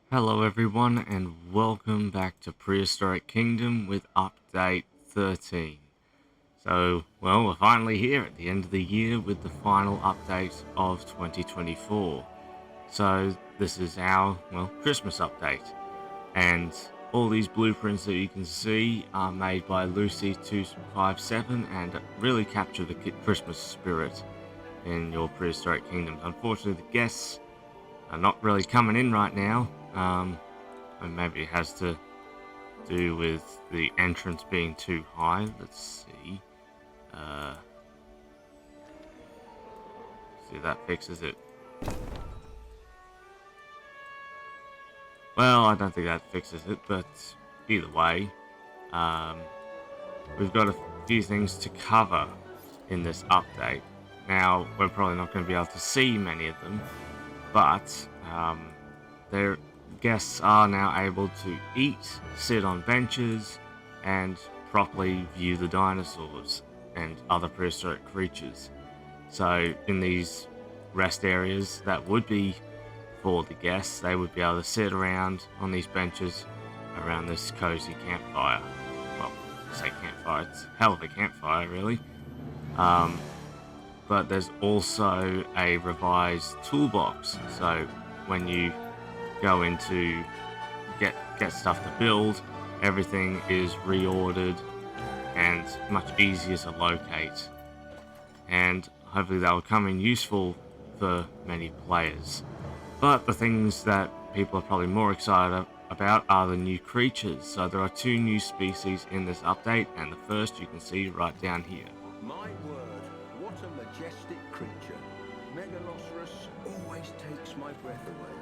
Hello everyone and welcome back to Prehistoric Kingdom with update 13. Well, we're finally here at the end of the year with the final update of 2024. So this is our, Christmas update. And all these blueprints that you can see are made by Lucy257 and really capture the Christmas spirit in your Prehistoric Kingdoms. Unfortunately, the guests are not really coming in right now. And maybe it has to do with the entrance being too high. Let's see. See if that fixes it. Well, I don't think that fixes it, but either way, we've got a few things to cover in this update. Now, we're probably not going to be able to see many of them, but their guests are now able to eat, sit on benches, and properly view the dinosaurs and other prehistoric creatures. So in these rest areas that would be for the guests, they would be able to sit around on these benches around this cozy campfire. Well, I say campfire, it's a hell of a campfire, really. But there's also a revised toolbox. So when you go into get stuff to build, everything is reordered and much easier to locate. And hopefully that will come in useful for many players. But the things that people are probably more excited about are the new creatures. So there are two new species in this update, and the first you can see right down here. My word, what a majestic creature. Megaloceros always takes my breath away.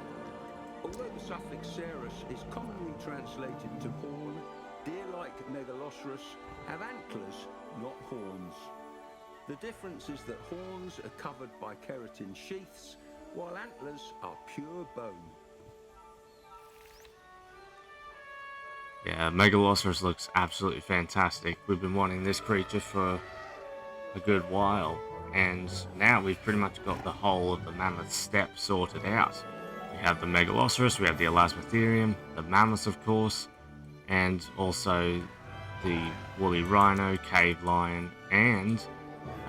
Although the suffix "ceros" is commonly translated to horn, deer-like Megaloceros have antlers, not horns. The difference is that horns are covered by keratin sheaths, while antlers are pure bone. Yeah, Megaloceros looks absolutely fantastic. We've been wanting this creature for a good while, and now we've pretty much got the whole of the mammoth steppe sorted out. We have the Megaloceros, we have the Elasmotherium, the mammoths of course, and also the woolly rhino, cave lion, and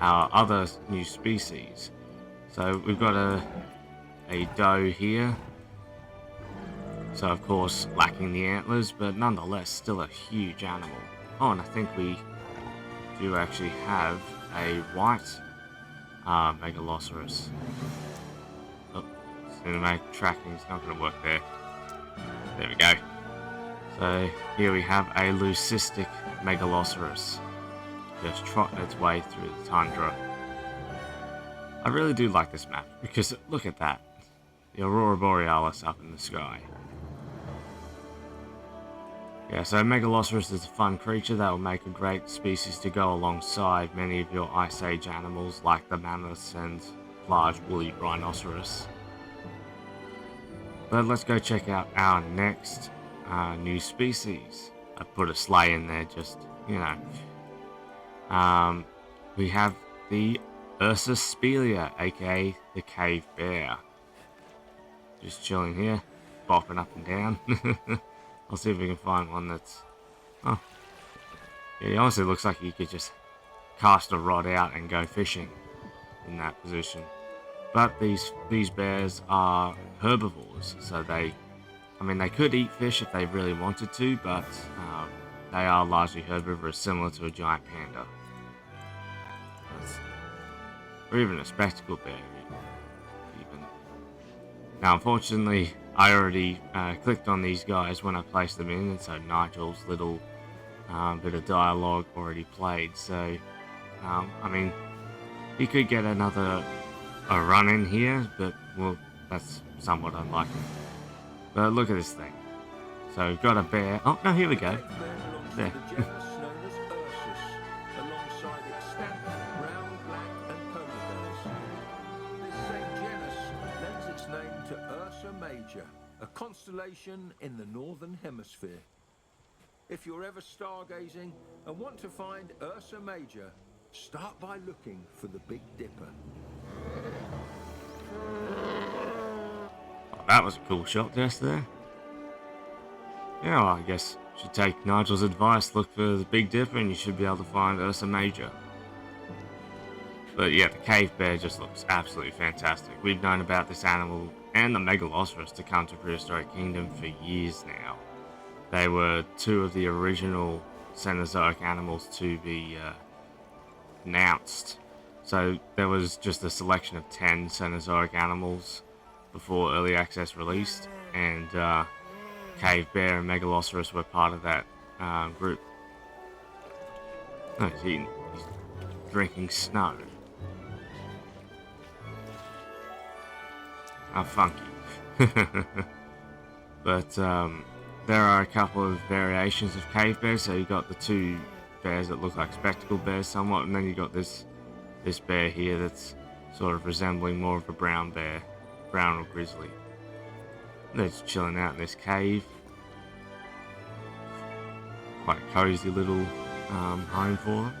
our other new species. So we've got a doe here. So of course lacking the antlers, but nonetheless still a huge animal. Oh, and I think we do actually have a white Megaloceros. Oh, cinematic tracking is not going to work there. There we go. So here we have a leucistic Megaloceros, just trotting its way through the tundra. I really do like this map because look at that, the Aurora Borealis up in the sky. Yeah, so Megaloceros is a fun creature that will make a great species to go alongside many of your Ice Age animals like the mammoths and large woolly rhinoceros. But let's go check out our next new species. I put a sleigh in there just, you know. We have the Ursus Spelia, aka the cave bear. Just chilling here, bopping up and down. I'll see if we can find one that's... Oh. Yeah, he honestly looks like he could just cast a rod out and go fishing in that position. But these bears are herbivores, so they could eat fish if they really wanted to, but they are largely herbivorous, similar to a giant panda. Or even a spectacled bear, even. Now, unfortunately, I already clicked on these guys when I placed them in, and so Nigel's little bit of dialogue already played. So, he could get a run in here, but well, that's somewhat unlikely. But look at this thing. So we've got a bear. Oh no, here we go. There. A constellation in the northern hemisphere. If you're ever stargazing and want to find Ursa Major, start by looking for the Big Dipper. Oh, that was a cool shot just there. Yeah, well, I guess you should take Nigel's advice, look for the Big Dipper, and you should be able to find Ursa Major. But yeah, the cave bear just looks absolutely fantastic. We've known about this animal and the Megaloceros to come to Prehistoric Kingdom for years now. They were two of the original Cenozoic animals to be announced. So there was just a selection of 10 Cenozoic animals before early access released, and Cave Bear and Megaloceros were part of that group. Oh, he's drinking snow. How funky. But there are a couple of variations of cave bears. So you got the two bears that look like spectacled bears somewhat, and then you got this bear here that's sort of resembling more of a brown bear, brown or grizzly. They're just chilling out in this cave. Quite a cozy little home for them.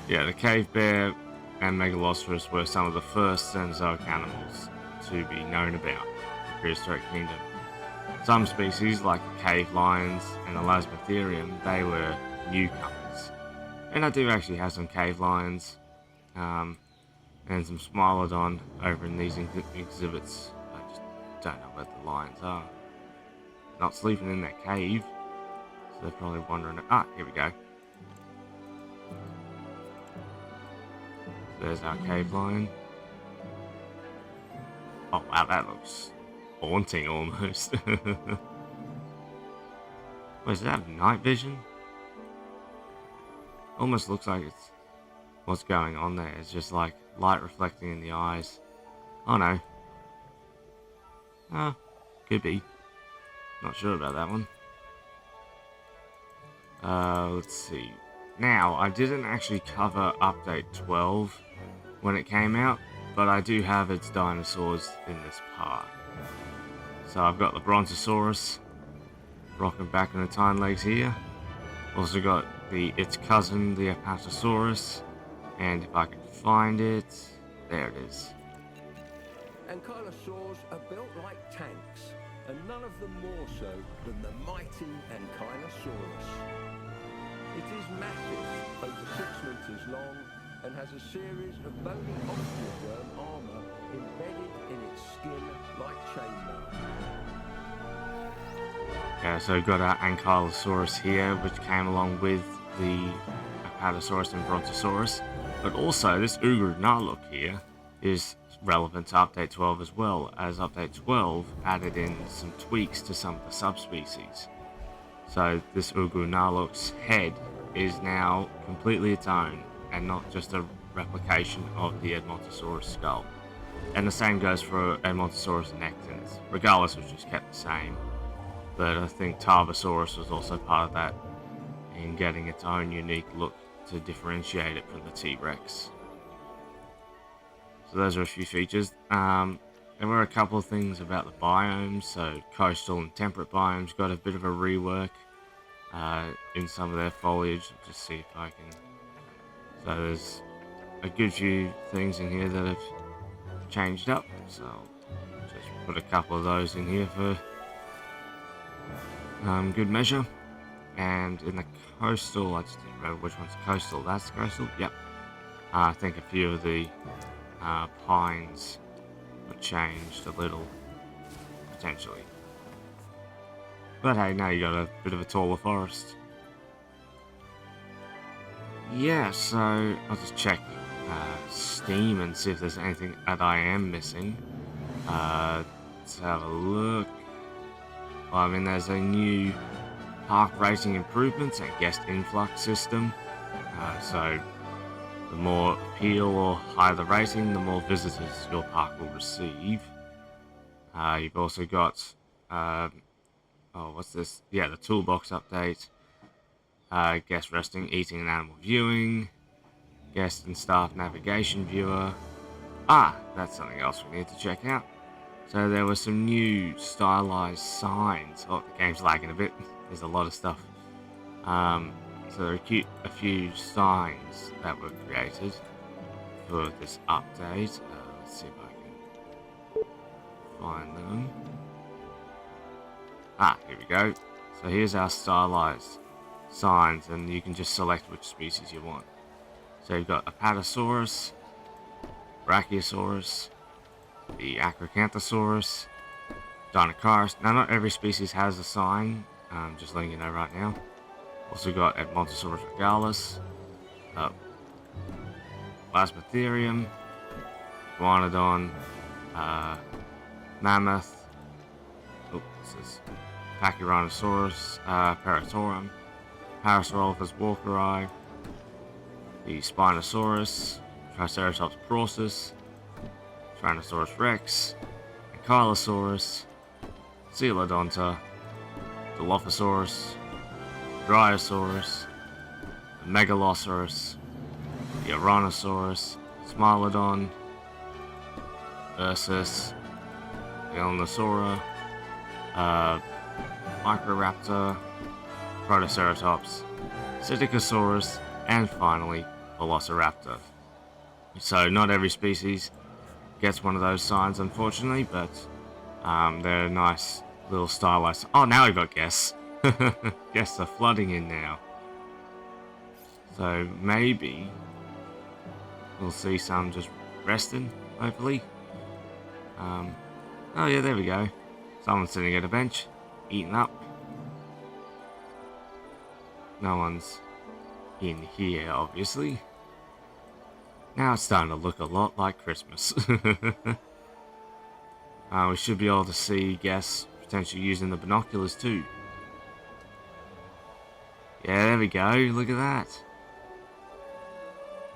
Yeah, the cave bear and Megaloceros were some of the first Cenozoic animals to be known about in the Prehistoric Kingdom. Some species, like the cave lions and the Lasmatherium, they were newcomers. And I do actually have some cave lions and some Smilodon over in these exhibits. I just don't know where the lions are. Not sleeping in that cave, so they're probably wandering. Ah, here we go. There's our cave lion. Oh wow, that looks haunting almost. Does that have night vision? Almost looks like it's what's going on there. It's just like light reflecting in the eyes. Oh no. Ah, could be. Not sure about that one. Let's see. Now, I didn't actually cover update 12 when it came out, but I do have its dinosaurs in this part. So I've got the Brontosaurus rocking back in the hind legs here. Also got its cousin, the Apatosaurus, and if I can find it, there it is. Ankylosaurs are built like tanks, and none of them more so than the mighty Ankylosaurus. It is massive, over 6 meters long, and has a series of bony osteoderm armor embedded in its skin like chainmail. Yeah, so we've got our Ankylosaurus here, which came along with the Apatosaurus and Brontosaurus. But also, this Ugru Naluk here is relevant to Update 12 as well, as Update 12 added in some tweaks to some of the subspecies. So this Ugru Naluk's head is now completely its own, and not just a replication of the Edmontosaurus skull. And the same goes for Edmontosaurus nectans, regardless, which is kept the same. But I think Tarbosaurus was also part of that in getting its own unique look to differentiate it from the T-Rex. So those are a few features. There were a couple of things about the biomes, so coastal and temperate biomes got a bit of a rework in some of their foliage. I'll just see if I can. So there's a good few things in here that have changed up, so I'll just put a couple of those in here for good measure. And in the coastal, I just didn't remember which one's coastal. That's coastal? Yep. I think a few of the pines were changed a little, potentially. But hey, now you got a bit of a taller forest. Yeah, so I'll just check Steam and see if there's anything that I am missing. Let's have a look. Well, I mean, there's a new park racing improvements and guest influx system. So the more appeal or higher the rating, the more visitors your park will receive. You've also got, what's this? Yeah, the toolbox update. Guest resting, eating, and animal viewing. Guest and staff navigation viewer. That's something else we need to check out. So there were some new stylized signs. Oh, the game's lagging a bit. There's a lot of stuff. So there are a few signs that were created for this update. Let's see if I can find them. Here we go. So here's our stylized signs, and you can just select which species you want. So you've got Apatosaurus, Brachiosaurus, the Acrocanthosaurus, Dinocaris. Now, not every species has a sign, just letting you know right now. Also got Edmontosaurus regalis, Plasmatherium, Iguanodon, Mammoth, this is Pachyrhinosaurus, Paratorum, Parasaurolophus walkeri, the Spinosaurus, Triceratops prorsus, Tyrannosaurus rex, Ankylosaurus, Coelodonta, Dilophosaurus, Dryosaurus, the Megaloceros, the Ouranosaurus, Smilodon, Ursus, the Elnosaura, Microraptor, Protoceratops, Psittacosaurus, and finally Velociraptor. So not every species gets one of those signs, unfortunately, but they're nice little stylized. Oh, now we've got guests. Guests are flooding in now. So maybe we'll see some just resting, hopefully. Oh yeah, there we go. Someone's sitting at a bench, eating up. No one's in here, obviously. Now it's starting to look a lot like Christmas. We should be able to see guests potentially using the binoculars too. Yeah, there we go, look at that.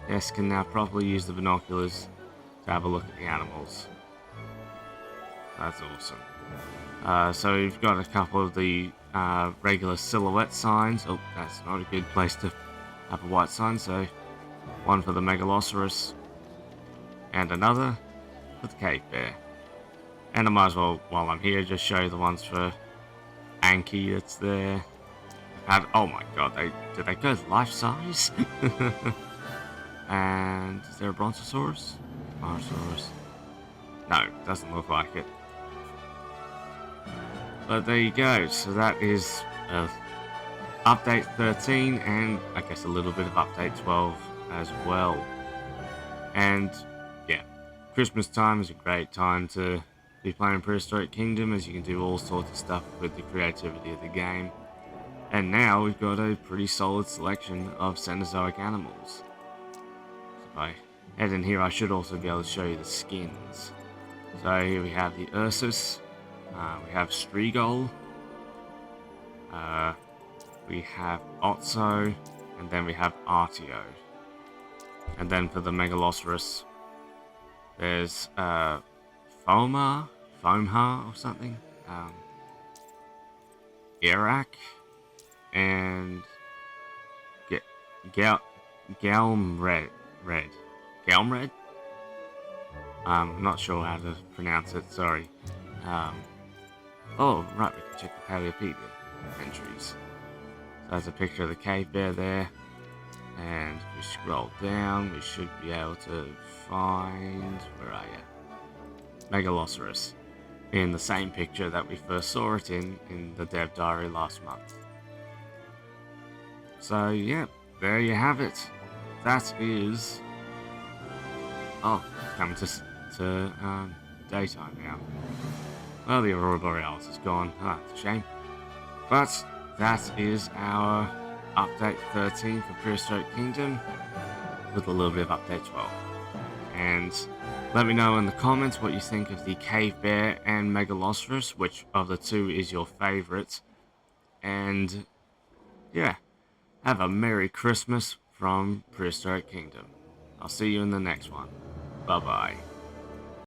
Guests can now properly use the binoculars to have a look at the animals. That's awesome. So we've got a couple of the regular silhouette signs. Oh, that's not a good place to have a white sign, so one for the Megaloceros and another for the cave bear. And I might as well, while I'm here, just show you the ones for Anki that's there. Oh my god, did they go life size? And is there a Brontosaurus? Mosasaurus? No, doesn't look like it. But there you go, so that is update 13 and I guess a little bit of update 12 as well. And yeah, Christmas time is a great time to be playing Prehistoric Kingdom, as you can do all sorts of stuff with the creativity of the game. And now we've got a pretty solid selection of Cenozoic animals. So if I head in here, I should also be able to show you the skins. So here we have the Ursus, we have Strigol, we have Otso, and then we have Artio. And then for the Megaloceros, there's Fomha or something, Irak, and Galmred. I'm not sure how to pronounce it, sorry. Oh, right, we can check the Paleopedia entries. So there's a picture of the cave bear there. And if we scroll down, we should be able to find, where are you? Megaloceros. In the same picture that we first saw it in the dev diary last month. So yeah, there you have it. That is... Oh, coming to daytime now. Well, the Aurora Borealis is gone. Ah, it's a shame. But that is our update 13 for Prehistoric Kingdom, with a little bit of update 12. And let me know in the comments what you think of the Cave Bear and Megaloceros, which of the two is your favourite. And yeah, have a Merry Christmas from Prehistoric Kingdom. I'll see you in the next one. Bye bye.